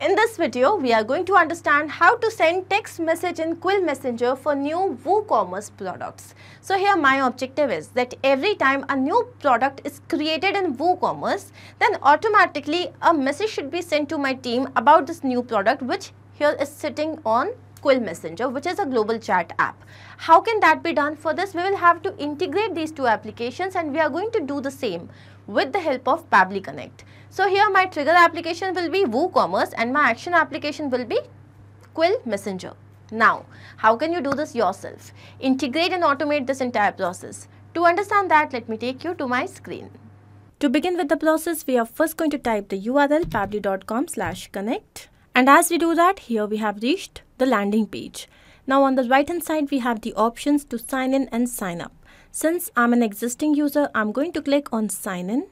In this video, we are going to understand how to send text message in Qwil Messenger for new WooCommerce products. So here my objective is that every time a new product is created in WooCommerce, then automatically a message should be sent to my team about this new product, which here is sitting on Qwil Messenger, which is a global chat app. How can that be done? For this, we will have to integrate these two applications, and we are going to do the same with the help of Pabbly Connect. So here my trigger application will be WooCommerce and my action application will be Qwil Messenger. Now, how can you do this yourself? Integrate and automate this entire process. To understand that, let me take you to my screen. To begin with the process, we are first going to type the URL pabbly.com/connect. And as we do that, here we have reached the landing page. Now on the right hand side, we have the options to sign in and sign up. Since I'm an existing user, I'm going to click on sign in.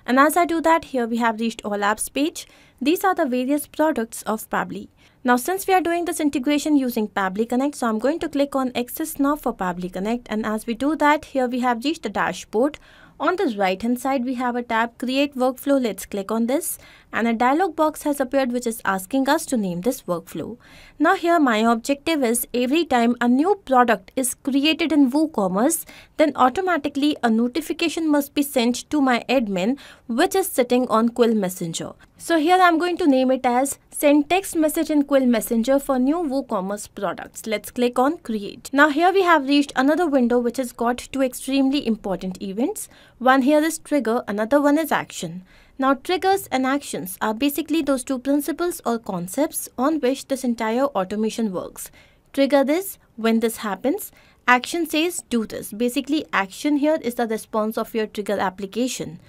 And as I do that, here we have reached all apps page. These are the various products of Pabbly. Now since we are doing this integration using Pabbly Connect, so I'm going to click on access now for Pabbly Connect. And as we do that, here we have reached the dashboard. On the right hand side, we have a tab create workflow. Let's click on this and a dialog box has appeared which is asking us to name this workflow. Now here my objective is every time a new product is created in WooCommerce, then automatically a notification must be sent to my admin which is sitting on Qwil Messenger. So here I'm going to name it as send text message in Qwil Messenger for new WooCommerce products. Let's click on create. Now here we have reached another window which has got two extremely important events. One here is trigger, another one is action. Now triggers and actions are basically those two principles or concepts on which this entire automation works. Trigger this when this happens. Action says do this. Basically action here is the response of your trigger application.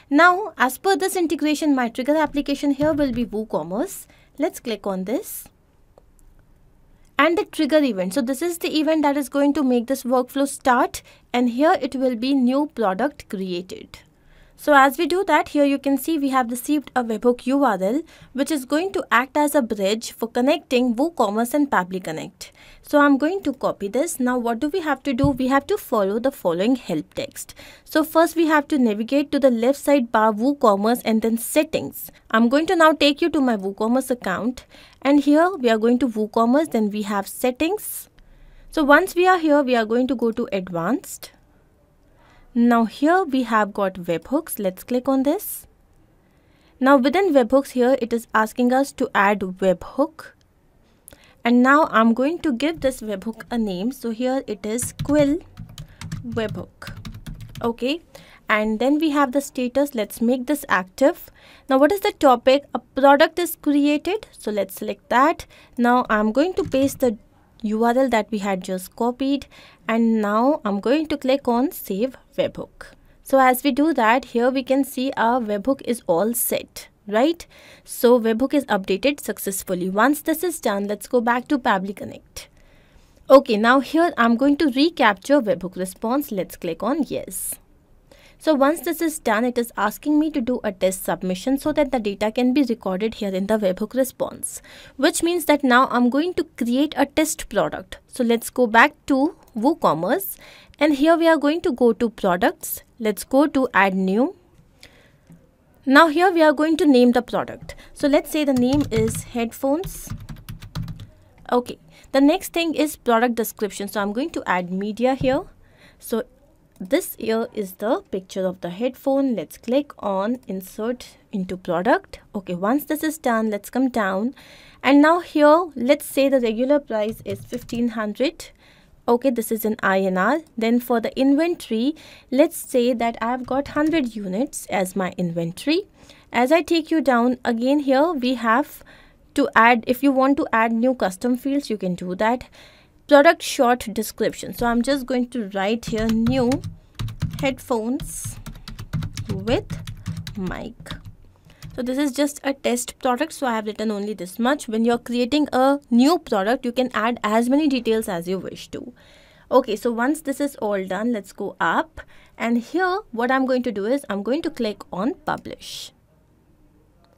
Now as per this integration, my trigger application here will be WooCommerce. Let's click on this. And the trigger event. So this is the event that is going to make this workflow start, and here it will be new product created. So as we do that, here you can see we have received a webhook URL which is going to act as a bridge for connecting WooCommerce and Pabbly Connect. So I'm going to copy this. Now what do we have to do? We have to follow the following help text. So first we have to navigate to the left side bar WooCommerce and then settings. I'm going to now take you to my WooCommerce account, and here we are going to WooCommerce, then we have settings. So once we are here, we are going to go to advanced. Now here we have got webhooks. Let's click on this. Now within webhooks here, it is asking us to add webhook. And now I'm going to give this webhook a name. So here it is Qwil webhook. Okay. And then we have the status. Let's make this active. Now what is the topic? A product is created. So let's select that. Now I'm going to paste the URL that we had just copied, and now I'm going to click on save webhook. So as we do that, here we can see our webhook is all set, right? So webhook is updated successfully. Once this is done, let's go back to Pabbly Connect. Okay, now here I'm going to recapture webhook response. Let's click on yes. So once this is done, it is asking me to do a test submission so that the data can be recorded here in the webhook response, which means that now I'm going to create a test product. So let's go back to WooCommerce, and here we are going to go to products. Let's go to add new. Now here we are going to name the product. So let's say the name is headphones. Okay, the next thing is product description. So I'm going to add media here. So this here is the picture of the headphone. Let's click on insert into product. Okay, once this is done, let's come down, and now here let's say the regular price is 1500. Okay, this is in INR. Then for the inventory, let's say that I've got 100 units as my inventory. As I take you down again, here we have to add, if you want to add new custom fields, you can do that. Product short description. So I'm just going to write here new headphones with mic. So this is just a test product, so I have written only this much. When you're creating a new product, you can add as many details as you wish to. Okay, so once this is all done, let's go up, and here what I'm going to do is I'm going to click on publish.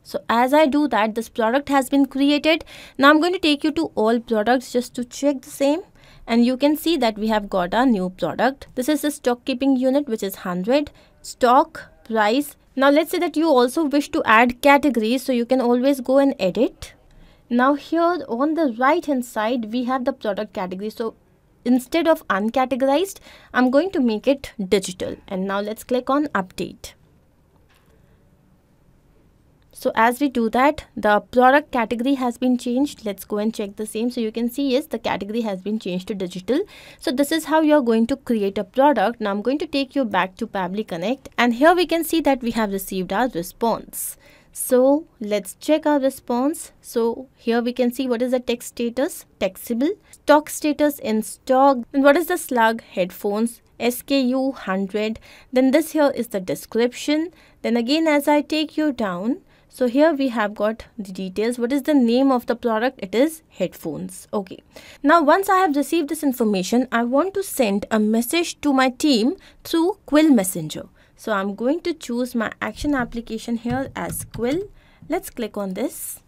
So as I do that, this product has been created. Now I'm going to take you to all products just to check the same. And you can see that we have got a new product. This is the stock keeping unit, which is 100. Stock, price. Now let's say that you also wish to add categories. So you can always go and edit. Now here on the right hand side, we have the product category. So instead of uncategorized, I'm going to make it digital. And now let's click on update. So as we do that, the product category has been changed. Let's go and check the same. So you can see, yes, the category has been changed to digital. So this is how you're going to create a product. Now I'm going to take you back to Pabbly Connect. And here we can see that we have received our response. So let's check our response. So here we can see what is the text status, textable, stock status in stock, and what is the slug, headphones, SKU 100. Then this here is the description. Then again, as I take you down, so here we have got the details. What is the name of the product? It is headphones. Okay. Now once I have received this information, I want to send a message to my team through Qwil Messenger. So I'm going to choose my action application here as Qwil. Let's click on this.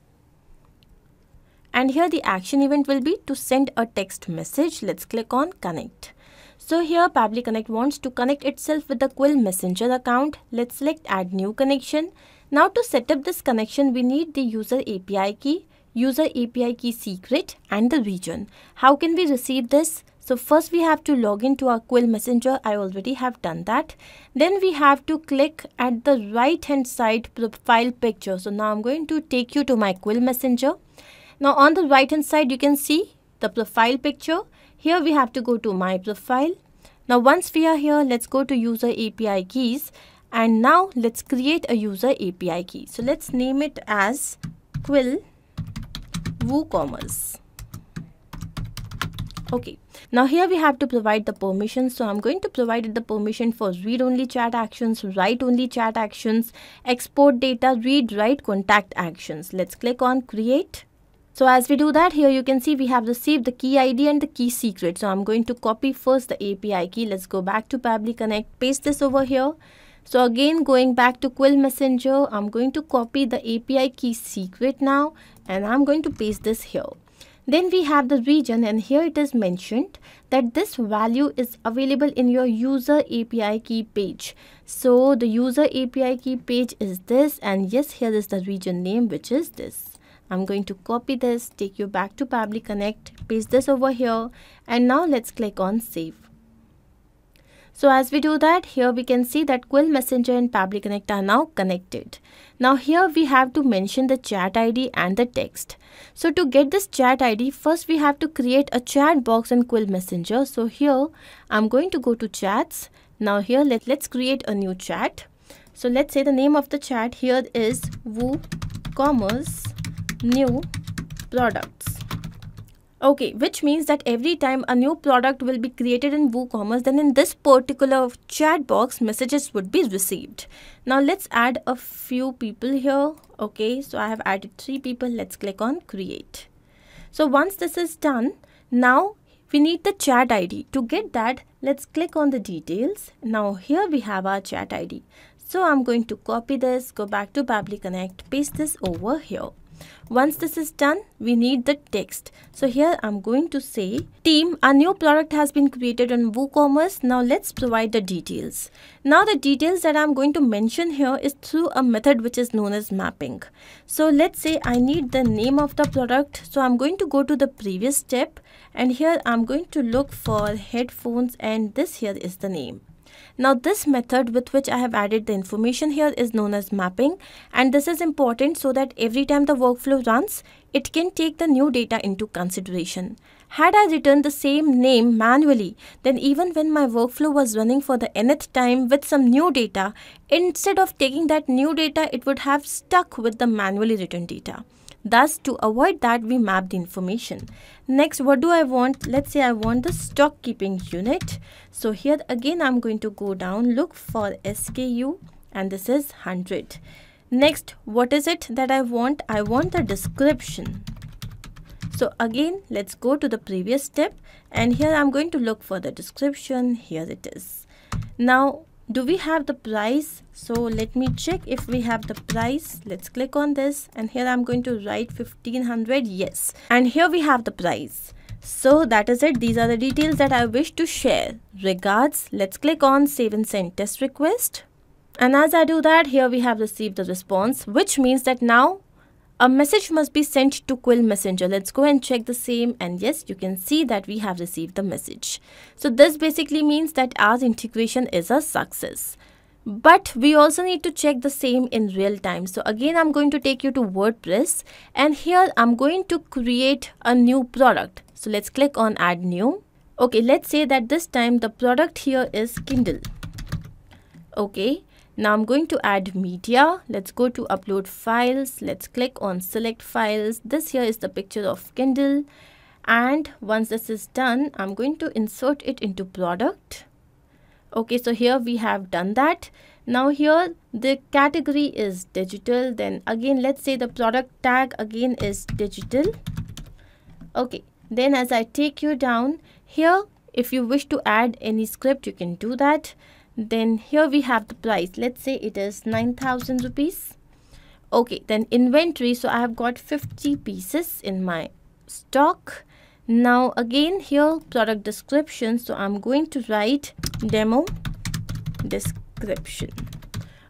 And here the action event will be to send a text message. Let's click on connect. So here Pabbly Connect wants to connect itself with the Qwil Messenger account. Let's select add new connection. Now to set up this connection, we need the user API key, user API key secret, and the region. How can we receive this? So first we have to log into our Qwil Messenger. I already have done that. Then we have to click at the right hand side profile picture. So now I'm going to take you to my Qwil Messenger. Now on the right hand side, you can see the profile picture. Here we have to go to my profile. Now once we are here, let's go to user API keys. And now let's create a user API key. So let's name it as Qwil WooCommerce. Okay. Now here we have to provide the permissions. So I'm going to provide the permission for read-only chat actions, write-only chat actions, export data, read-write contact actions. Let's click on create. So as we do that, here you can see we have received the key ID and the key secret. So I'm going to copy first the API key. Let's go back to Pabbly Connect, paste this over here. So again, going back to Qwil Messenger, I'm going to copy the API key secret now, and I'm going to paste this here. Then we have the region, and here it is mentioned that this value is available in your user API key page. So the user API key page is this, and yes, here is the region name, which is this. I'm going to copy this, take you back to Pabbly Connect, paste this over here, and now let's click on save. So as we do that, here we can see that Qwil Messenger and Pabbly Connect are now connected. Now here we have to mention the chat ID and the text. So to get this chat ID, first we have to create a chat box in Qwil Messenger. So here I'm going to go to chats. Now here let's create a new chat. So let's say the name of the chat here is WooCommerce new products. Okay, which means that every time a new product will be created in WooCommerce, then in this particular chat box, messages would be received. Now let's add a few people here. Okay, so I have added 3 people. Let's click on create. So once this is done, now we need the chat ID. To get that, let's click on the details. Now here we have our chat ID. So I'm going to copy this, go back to Pabbly Connect, paste this over here. Once this is done, we need the text. So here I'm going to say, team, a new product has been created on WooCommerce. Now let's provide the details. Now the details that I'm going to mention here is through a method which is known as mapping. So let's say I need the name of the product. So I'm going to go to the previous step, and here I'm going to look for headphones, and this here is the name. Now this method with which I have added the information here is known as mapping, and this is important so that every time the workflow runs, it can take the new data into consideration. Had I written the same name manually, then even when my workflow was running for the nth time with some new data, instead of taking that new data, it would have stuck with the manually written data. Thus, to avoid that, we map the information. Next, what do I want? Let's say I want the stock keeping unit. So here again, I'm going to go down, look for SKU, and this is 100. Next, what is it that I want? I want the description. So again, let's go to the previous step, and here I'm going to look for the description. Here it is. Now, do we have the price? So let me check if we have the price. Let's click on this, and here I'm going to write 1500. Yes, and here we have the price. So that is it. These are the details that I wish to share. Regards. Let's click on save and send test request. And as I do that, here we have received the response, which means that now a message must be sent to Qwil Messenger. Let's go and check the same, and yes, you can see that we have received the message. So this basically means that our integration is a success. But we also need to check the same in real time. So again, I'm going to take you to WordPress, and here I'm going to create a new product. So let's click on add new. Okay, let's say that this time the product here is Kindle. Okay. Now I'm going to add media. Let's go to upload files. Let's click on select files. This here is the picture of Kindle. And once this is done, I'm going to insert it into product. Okay, so here we have done that. Now here the category is digital. Then again, let's say the product tag again is digital. Okay, then as I take you down here, if you wish to add any script, you can do that. Then here we have the price. Let's say it is 9,000 rupees. Okay, then inventory. So I have got 50 pieces in my stock. Now again here product description. So I'm going to write demo description.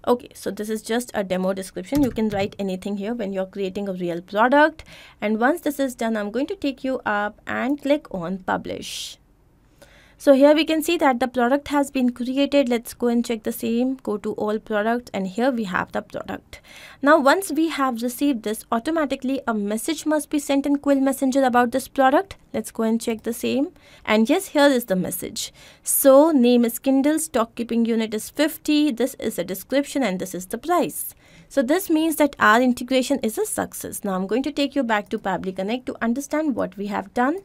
Okay, so this is just a demo description. You can write anything here when you're creating a real product. And once this is done, I'm going to take you up and click on publish. So here we can see that the product has been created. Let's go and check the same. Go to all products, and here we have the product. Now once we have received this, automatically a message must be sent in Qwil Messenger about this product. Let's go and check the same. And yes, here is the message. So name is Kindle, stock keeping unit is 50. This is the description and this is the price. So this means that our integration is a success. Now I'm going to take you back to Pabbly Connect to understand what we have done.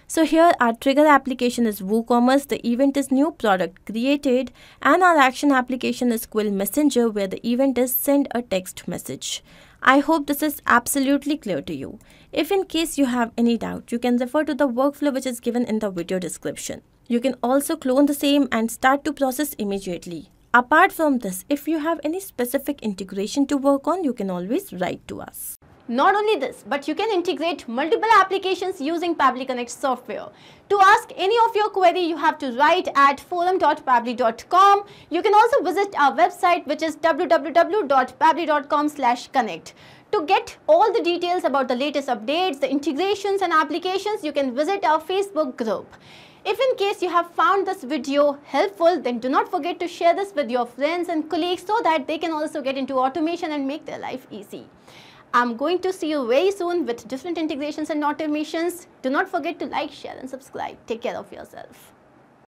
So here our trigger application is WooCommerce, the event is new product created, and our action application is Qwil Messenger, where the event is send a text message. I hope this is absolutely clear to you. If in case you have any doubt, you can refer to the workflow which is given in the video description. You can also clone the same and start to process immediately. Apart from this, if you have any specific integration to work on, you can always write to us. Not only this, but you can integrate multiple applications using Pabbly Connect software. To ask any of your query, you have to write at forum.pabbly.com. You can also visit our website, which is www.pabbly.com/connect. To get all the details about the latest updates, the integrations and applications, you can visit our Facebook group. If in case you have found this video helpful, then do not forget to share this with your friends and colleagues so that they can also get into automation and make their life easy. I'm going to see you very soon with different integrations and automations. Do not forget to like, share and subscribe. Take care of yourself.